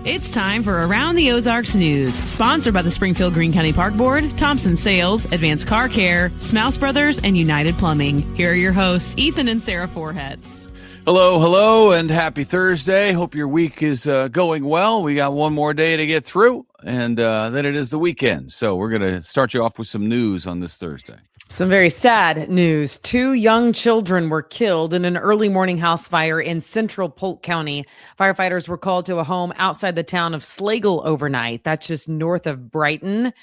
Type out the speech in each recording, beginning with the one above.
It's time for Around the Ozarks News, sponsored by the Springfield Greene County Park Board, Thompson Sales, Advanced Car Care, Smouse Brothers, and United Plumbing. Here are your hosts, Ethan and Sarah Foreheads. Hello, and happy Thursday. Hope your week is going well. We got one more day to get through, and then it is the weekend. So we're going to start you off with some news on this Thursday. Some very sad news. 2 young children were killed in an early morning house fire in central Polk County. Firefighters were called to a home outside the town of Slagle overnight. That's just north of Brighton,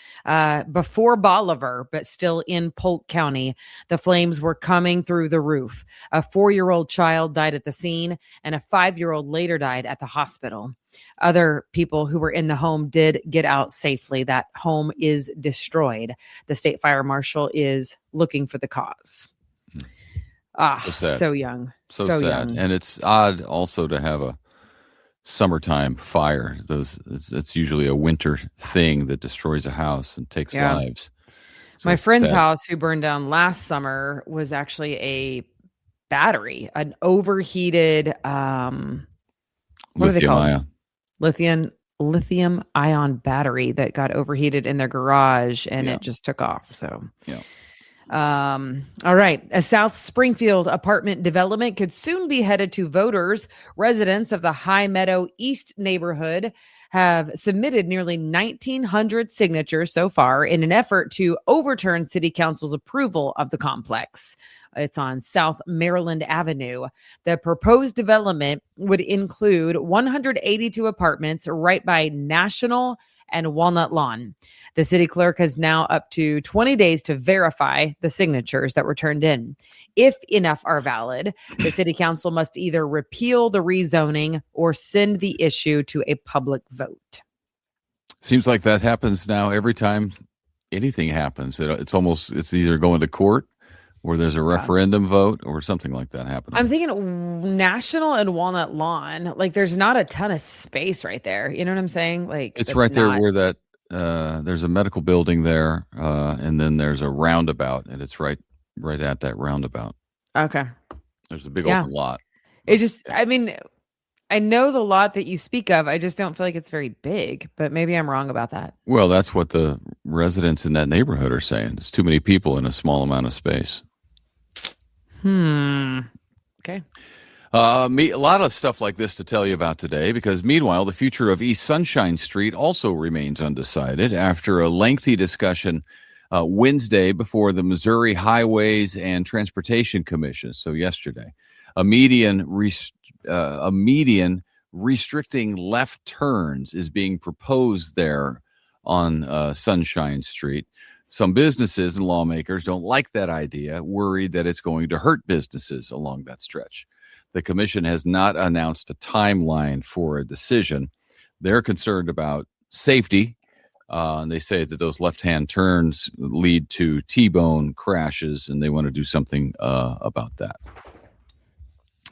before Bolivar, but still in Polk County. The flames were coming through the roof. A 4-year-old child died at the scene, and a 5-year-old later died at the hospital. Other people who were in the home did get out safely. That home is destroyed. The state fire marshal is looking for the cause. So young. So sad. young. And it's odd also to have a summertime fire. It's usually a winter thing that destroys a house and takes lives. So my friend's house, who burned down last summer, was actually a battery, an overheated what are they called? Lithium ion battery that got overheated in their garage, and it just took off. So, all right. A South Springfield apartment development could soon be headed to voters. Residents of the High Meadow East neighborhood have submitted nearly 1,900 signatures so far in an effort to overturn city council's approval of the complex. It's on South Maryland Avenue. The proposed development would include 182 apartments right by National and Walnut Lawn. The city clerk has now up to 20 days to verify the signatures that were turned in. If enough are valid, the city council must either repeal the rezoning or send the issue to a public vote. Seems like that happens now every time anything happens. It's either going to court or there's a referendum vote or something like that happening. I'm thinking National and Walnut Lawn, like there's not a ton of space right there. You know what I'm saying? Like it's right there where that there's a medical building there, and then there's a roundabout, and it's right at that roundabout. Okay. There's a big open lot. It just, I mean, I know the lot that you speak of. I just don't feel like it's very big, but maybe I'm wrong about that. Well, that's what the residents in that neighborhood are saying. There's too many people in a small amount of space. Okay. A lot of stuff like this to tell you about today, because meanwhile, the future of East Sunshine Street also remains undecided after a lengthy discussion Wednesday before the Missouri Highways and Transportation Commission. So yesterday, a median restricting left turns is being proposed there on Sunshine Street. Some businesses and lawmakers don't like that idea, worried that it's going to hurt businesses along that stretch. The commission has not announced a timeline for a decision. They're concerned about safety. And they say that those left-hand turns lead to T-bone crashes, and they want to do something about that.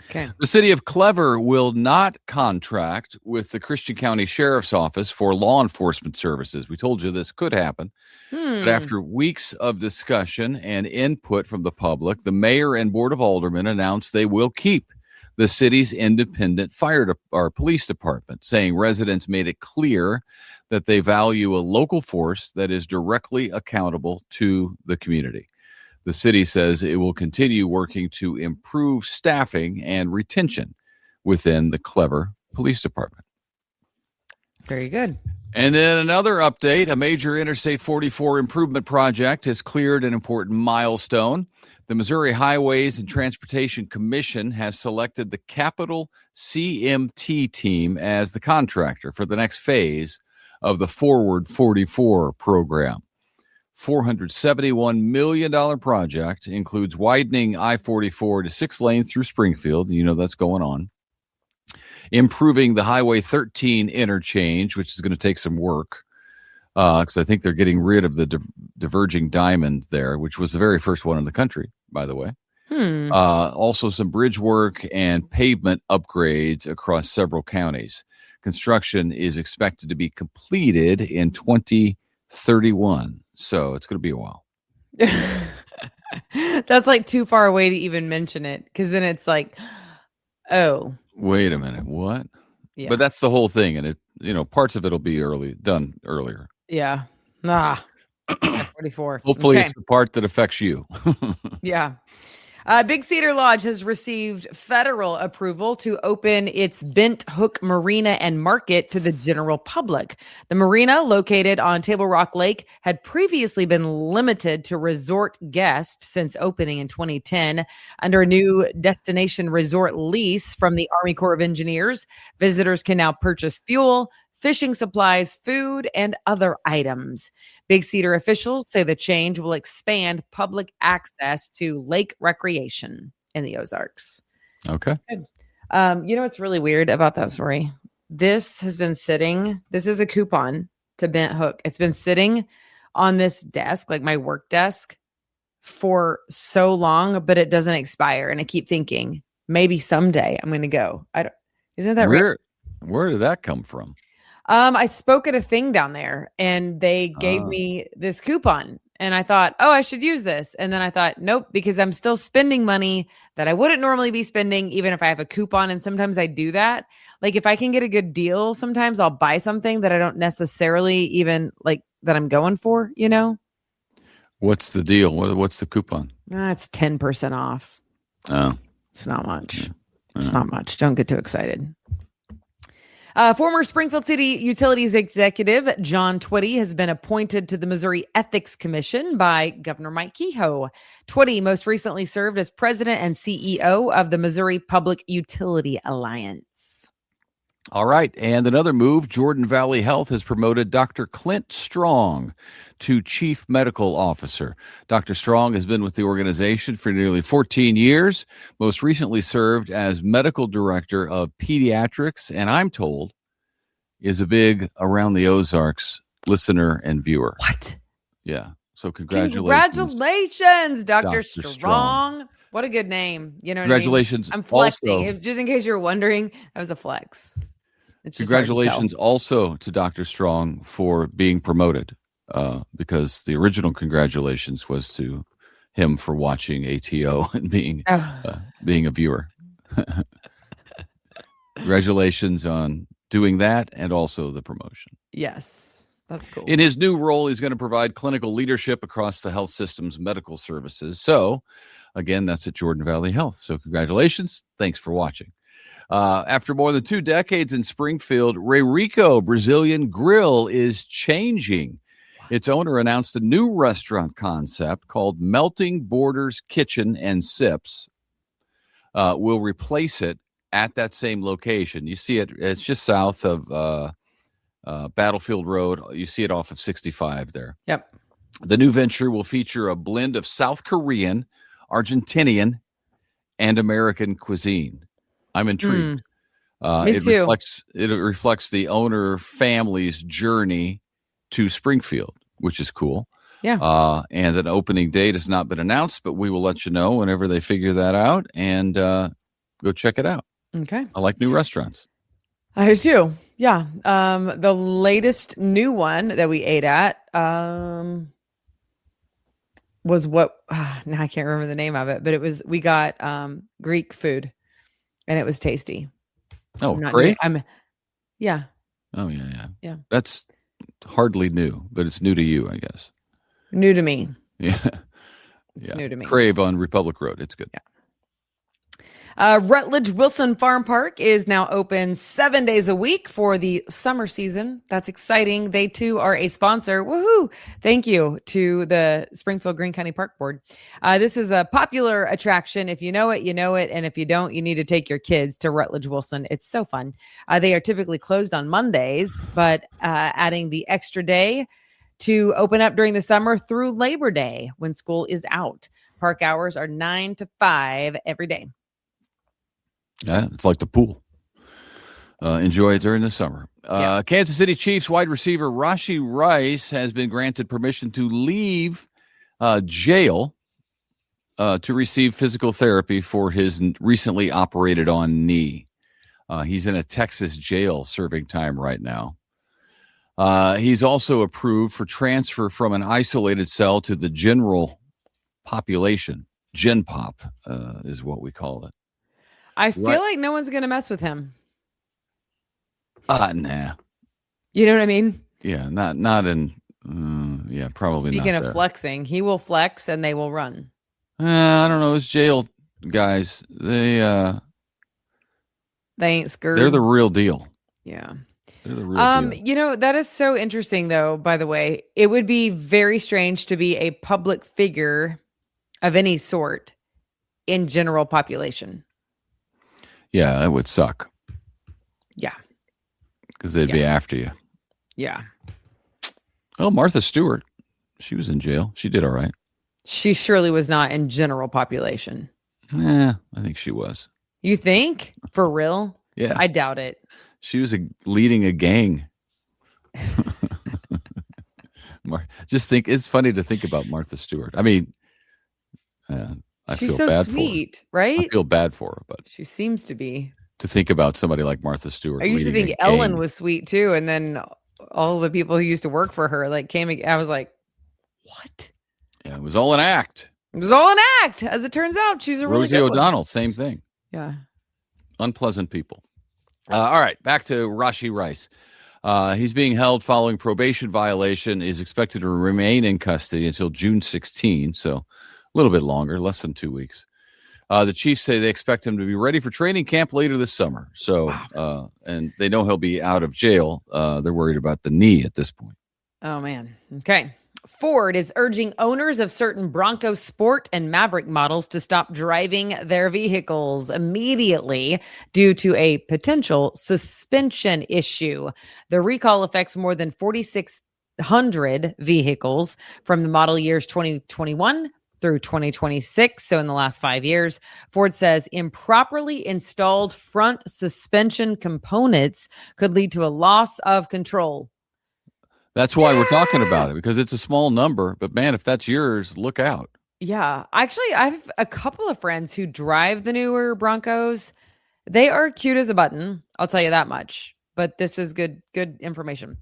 Okay. The city of Clever will not contract with the Christian County Sheriff's Office for law enforcement services. We told you this could happen. But after weeks of discussion and input from the public, the mayor and board of aldermen announced they will keep the city's independent police department, saying residents made it clear that they value a local force that is directly accountable to the community. The city says it will continue working to improve staffing and retention within the Clever Police Department. Very good. And then another update, a major Interstate 44 improvement project has cleared an important milestone. The Missouri Highways and Transportation Commission has selected the Capital CMT team as the contractor for the next phase of the Forward 44 program. $471 million project includes widening I-44 to 6 lanes through Springfield. You know that's going on. Improving the Highway 13 interchange, which is going to take some work because I think they're getting rid of the diverging diamond there, which was the very first one in the country, by the way. Also some bridge work and pavement upgrades across several counties. Construction is expected to be completed in 2031. So it's going to be a while. That's like too far away to even mention it, because then it's like, oh. Wait a minute, what? Yeah. But that's the whole thing, and parts of it'll be done earlier. Yeah. I-44. Hopefully Okay. it's the part that affects you. Yeah. Big Cedar Lodge has received federal approval to open its Bent Hook Marina and Market to the general public. The marina, located on Table Rock Lake, had previously been limited to resort guests since opening in 2010. Under a new destination resort lease from the Army Corps of Engineers, visitors can now purchase fuel, fishing supplies, food, and other items. Big Cedar officials say the change will expand public access to lake recreation in the Ozarks. Okay. Good. What's really weird about that story? This has been sitting. This is a coupon to Bent Hook. It's been sitting on this desk, like my work desk, for so long, but it doesn't expire. And I keep thinking maybe someday I'm going to go. Isn't that right? Where did that come from? I spoke at a thing down there and they gave me this coupon and I thought, oh, I should use this. And then I thought, nope, because I'm still spending money that I wouldn't normally be spending, even if I have a coupon. And sometimes I do that. Like if I can get a good deal, sometimes I'll buy something that I don't necessarily even like that I'm going for, What's the deal? What's the coupon? It's 10% off. Oh, it's not much. Yeah. It's not much. Don't get too excited. Former Springfield City Utilities Executive John Twitty has been appointed to the Missouri Ethics Commission by Governor Mike Kehoe. Twitty most recently served as president and CEO of the Missouri Public Utility Alliance. All right. And another move, Jordan Valley Health has promoted Dr. Clint Strong to Chief Medical Officer. Dr. Strong has been with the organization for nearly 14 years, most recently served as Medical Director of Pediatrics, and I'm told is a big Around the Ozarks listener and viewer. What? Yeah. So congratulations. Congratulations, Dr. Strong. What a good name. Congratulations. I mean? I'm flexing. Also, Just in case you're wondering, that was a flex. Congratulations also to Dr. Strong for being promoted, because the original congratulations was to him for watching ATO and being a viewer. Congratulations on doing that and also the promotion. Yes, that's cool. In his new role, he's going to provide clinical leadership across the health system's medical services. So, again, that's at Jordan Valley Health. So congratulations. Thanks for watching. After more than 2 decades in Springfield, Ray Rico Brazilian Grill is changing. Its owner announced a new restaurant concept called Melting Borders Kitchen and Sips. Will replace it at that same location. You see it, it's just south of Battlefield Road. You see it off of 65 there. Yep. The new venture will feature a blend of South Korean, Argentinian, and American cuisine. I'm intrigued. Me too. It reflects the owner family's journey to Springfield, which is cool. Yeah. And an opening date has not been announced, but we will let you know whenever they figure that out, and go check it out. Okay. I like new restaurants. I do too. Yeah. The latest new one that we ate at was what now I can't remember the name of it, but we got Greek food. And it was tasty. Oh, great! Yeah. Oh, yeah. That's hardly new, but it's new to you, I guess. New to me. Yeah, it's new to me. Crave on Republic Road. It's good. Yeah. Rutledge Wilson Farm Park is now open 7 days a week for the summer season. That's exciting. They too are a sponsor. Woohoo! Thank you to the Springfield Greene County Park Board. This is a popular attraction. If you know it, you know it. And if you don't, you need to take your kids to Rutledge Wilson. It's so fun. They are typically closed on Mondays, but adding the extra day to open up during the summer through Labor Day when school is out. Park hours are 9 to 5 every day. Yeah, it's like the pool. Enjoy it during the summer. Kansas City Chiefs wide receiver Rashee Rice has been granted permission to leave jail to receive physical therapy for his recently operated on knee. He's in a Texas jail serving time right now. He's also approved for transfer from an isolated cell to the general population. Gen Pop is what we call it. I feel like no one's going to mess with him. Nah. You know what I mean? Yeah, not in. Probably Speaking not of there. flexing, he will flex and they will run. I don't know. Those jail guys, they ain't scared. they're the real deal. Yeah. They're the real deal. That is so interesting, though, by the way. It would be very strange to be a public figure of any sort in general population. Yeah, it would suck. Yeah. Because they'd be after you. Yeah. Oh, Martha Stewart. She was in jail. She did all right. She surely was not in general population. I think she was. You think? For real? Yeah. I doubt it. She was leading a gang. It's funny to think about Martha Stewart. I mean, she's so sweet, right? I feel bad for her, but she seems to be. To think about somebody like Martha Stewart. I used to think Ellen was sweet too, and then all the people who used to work for her came. I was like, what? Yeah, it was all an act. It was all an act. As it turns out, she's a really Rosie good O'Donnell, one. same thing. Yeah. Unpleasant people. All right, back to Rashee Rice. He's being held following probation violation. Is expected to remain in custody until June 16, so a little bit longer, less than 2 weeks. The Chiefs say they expect him to be ready for training camp later this summer. So, and they know he'll be out of jail. They're worried about the knee at this point. Oh, man. Okay. Ford is urging owners of certain Bronco Sport and Maverick models to stop driving their vehicles immediately due to a potential suspension issue. The recall affects more than 4,600 vehicles from the model years 2021 through 2026. So in the last 5 years, Ford says improperly installed front suspension components could lead to a loss of control. That's why we're talking about it, because it's a small number. But man, if that's yours, look out. Yeah. Actually, I have a couple of friends who drive the newer Broncos. They are cute as a button. I'll tell you that much. But this is good information.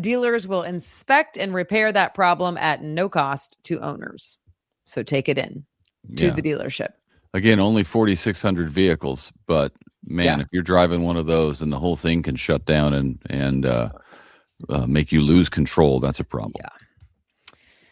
Dealers will inspect and repair that problem at no cost to owners. So take it in to the dealership. Again, only 4,600 vehicles. But man, if you're driving one of those and the whole thing can shut down and make you lose control, that's a problem. Yeah.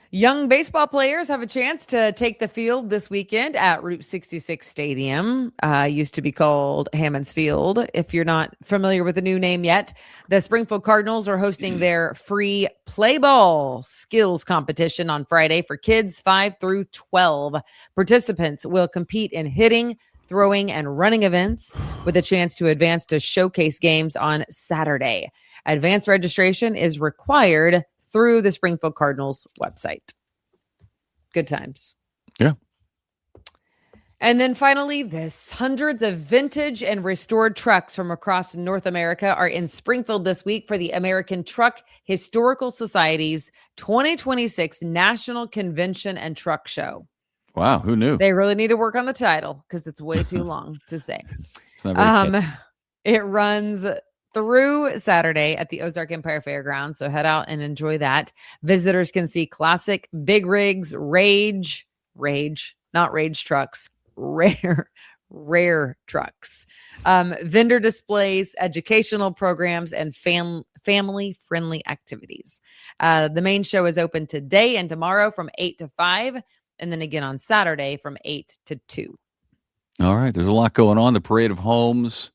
Young baseball players have a chance to take the field this weekend at Route 66 Stadium. Used to be called Hammons Field. If you're not familiar with the new name yet, the Springfield Cardinals are hosting their free play ball skills competition on Friday for kids 5 through 12. Participants will compete in hitting, throwing, and running events with a chance to advance to showcase games on Saturday. Advanced registration is required through the Springfield Cardinals website. Good times. Yeah. And then finally, hundreds of vintage and restored trucks from across North America are in Springfield this week for the American Truck Historical Society's 2026 National Convention and Truck Show. Wow, who knew? They really need to work on the title because it's way too long to say. It's not very catchy. It runs through Saturday at the Ozark Empire Fairgrounds, so head out and enjoy that. Visitors can see classic big rigs, not rage trucks, rare trucks, vendor displays, educational programs, and family-friendly activities. The main show is open today and tomorrow from 8 to 5, and then again on Saturday from 8 to 2. All right, there's a lot going on. The Parade of Homes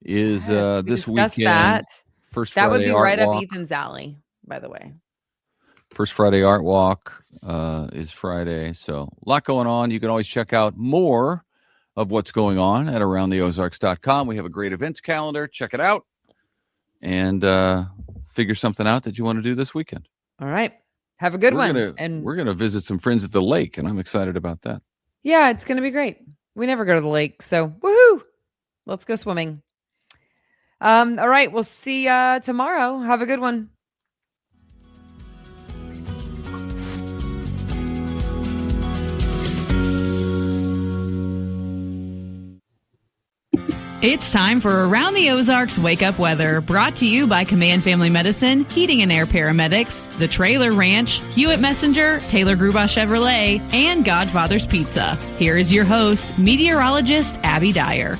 is this weekend. That. First Friday that would be Art right Walk. up Ethan's alley, by the way. First Friday Art Walk is Friday. So a lot going on. You can always check out more of what's going on at aroundtheozarks.com. We have a great events calendar. Check it out and figure something out that you want to do this weekend. All right. Have a good one. We're going to visit some friends at the lake, and I'm excited about that. Yeah, it's going to be great. We never go to the lake, so woohoo! Let's go swimming. All right, we'll see you tomorrow. Have a good one. It's time for Around the Ozarks Wake Up Weather, brought to you by Command Family Medicine, Heating and Air Paramedics, The Trailer Ranch, Hewitt Messenger, Taylor Gruba Chevrolet, and Godfather's Pizza. Here is your host, meteorologist Abby Dyer.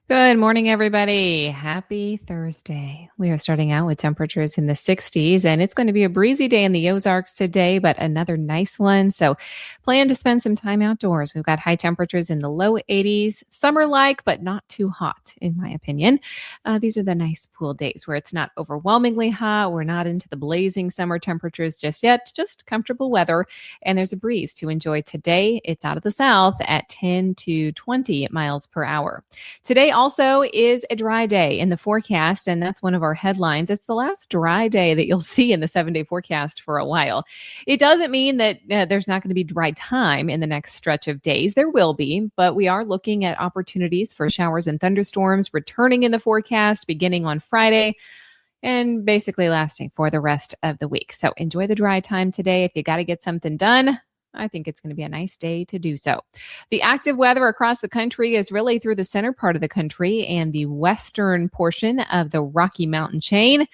Good morning, everybody. Happy Thursday. We are starting out with temperatures in the 60s, and it's going to be a breezy day in the Ozarks today, but another nice one. So plan to spend some time outdoors. We've got high temperatures in the low 80s, summer-like, but not too hot, in my opinion. These are the nice cool days where it's not overwhelmingly hot. We're not into the blazing summer temperatures just yet, just comfortable weather. And there's a breeze to enjoy today. It's out of the south at 10 to 20 miles per hour. Today also is a dry day in the forecast, and that's one of our headlines. It's the last dry day that you'll see in the 7-day forecast for a while. It doesn't mean that there's not going to be dry time in the next stretch of days. There will be, but we are looking at opportunities for showers and thunderstorms returning in the forecast beginning on Friday and basically lasting for the rest of the week. So enjoy the dry time today. If you got to get something done, I think it's going to be a nice day to do so. The active weather across the country is really through the center part of the country and the western portion of the Rocky Mountain chain.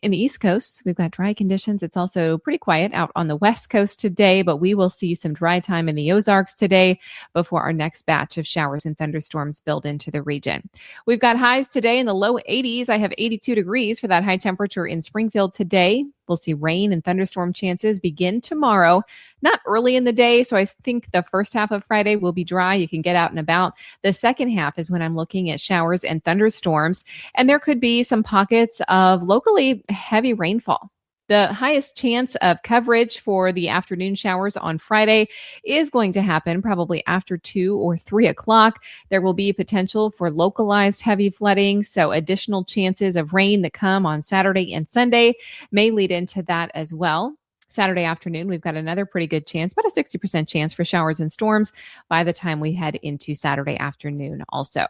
In the East Coast, we've got dry conditions. It's also pretty quiet out on the West Coast today, but we will see some dry time in the Ozarks today before our next batch of showers and thunderstorms build into the region. We've got highs today in the low 80s. I have 82 degrees for that high temperature in Springfield today. We'll see rain and thunderstorm chances begin tomorrow, not early in the day. So I think the first half of Friday will be dry. You can get out and about. The second half is when I'm looking at showers and thunderstorms, and there could be some pockets of locally heavy rainfall. The highest chance of coverage for the afternoon showers on Friday is going to happen probably after 2 or 3 o'clock. There will be potential for localized heavy flooding, so additional chances of rain that come on Saturday and Sunday may lead into that as well. Saturday afternoon, we've got another pretty good chance, about a 60% chance for showers and storms by the time we head into Saturday afternoon also.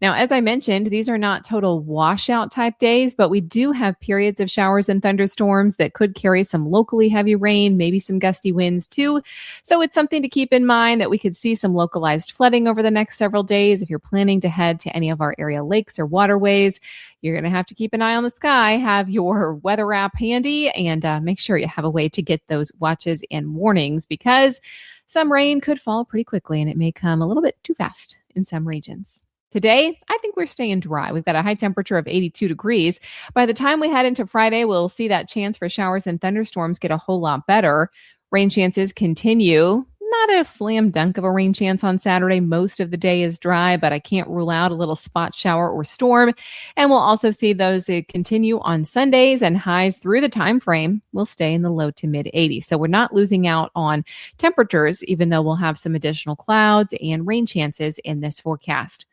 Now, as I mentioned, these are not total washout type days, but we do have periods of showers and thunderstorms that could carry some locally heavy rain, maybe some gusty winds too. So it's something to keep in mind that we could see some localized flooding over the next several days. If you're planning to head to any of our area lakes or waterways, you're going to have to keep an eye on the sky, have your weather app handy, and make sure you have a way to get those watches and warnings because some rain could fall pretty quickly and it may come a little bit too fast in some regions. Today, I think we're staying dry. We've got a high temperature of 82 degrees. By the time we head into Friday, we'll see that chance for showers and thunderstorms get a whole lot better. Rain chances continue. Not a slam dunk of a rain chance on Saturday. Most of the day is dry, but I can't rule out a little spot shower or storm. And we'll also see those that continue on Sundays, and highs through the time frame will stay in the low to mid 80s. So we're not losing out on temperatures, even though we'll have some additional clouds and rain chances in this forecast.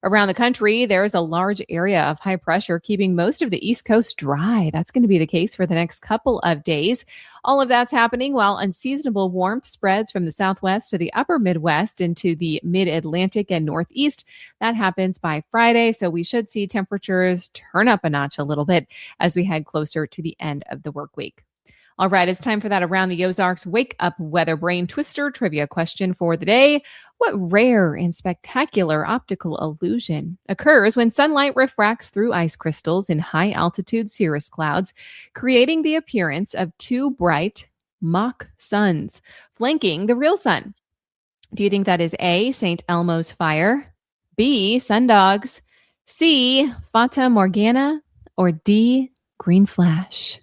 Around the country, there is a large area of high pressure keeping most of the East Coast dry. That's going to be the case for the next couple of days. All of that's happening while unseasonable warmth spreads from the Southwest to the upper Midwest into the mid-Atlantic and Northeast. That happens by Friday, so we should see temperatures turn up a notch a little bit as we head closer to the end of the work week. All right, it's time for that Around the Ozarks Wake Up Weather Brain Twister trivia question for the day. What rare and spectacular optical illusion occurs when sunlight refracts through ice crystals in high-altitude cirrus clouds, creating the appearance of two bright mock suns flanking the real sun? Do you think that is A, St. Elmo's fire, B, sundogs, C, Fata Morgana, or D, green flash?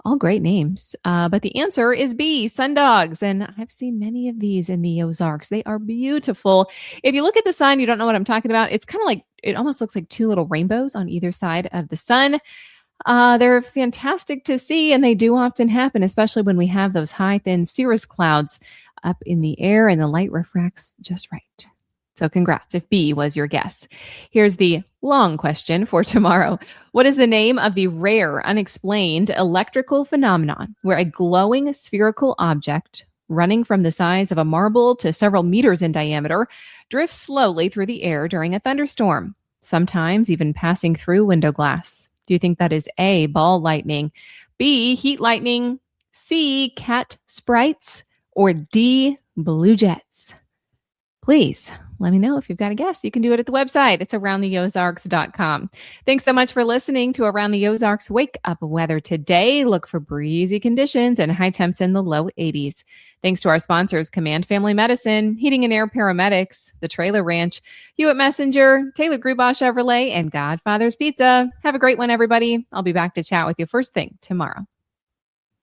All great names, but the answer is B, sundogs. And I've seen many of these in the Ozarks. They are beautiful. If you look at the sun, you don't know what I'm talking about. It's kind of like, it almost looks like two little rainbows on either side of the sun. They're fantastic to see, and they do often happen, especially when we have those high, thin cirrus clouds up in the air and the light refracts just right. So congrats if B was your guess. Here's the long question for tomorrow. What is the name of the rare, unexplained electrical phenomenon where a glowing spherical object running from the size of a marble to several meters in diameter drifts slowly through the air during a thunderstorm, sometimes even passing through window glass? Do you think that is A, ball lightning, B, heat lightning, C, cat sprites, or D, blue jets? please let me know if you've got a guess. You can do it at the website. It's aroundtheozarks.com. Thanks so much for listening to Around the Ozarks Wake Up Weather today. Look for breezy conditions and high temps in the low 80s. Thanks to our sponsors, Command Family Medicine, Heating and Air Paramedics, The Trailer Ranch, Hewitt Messenger, Taylor Grubaugh Chevrolet, and Godfather's Pizza. Have a great one, everybody. I'll be back to chat with you first thing tomorrow.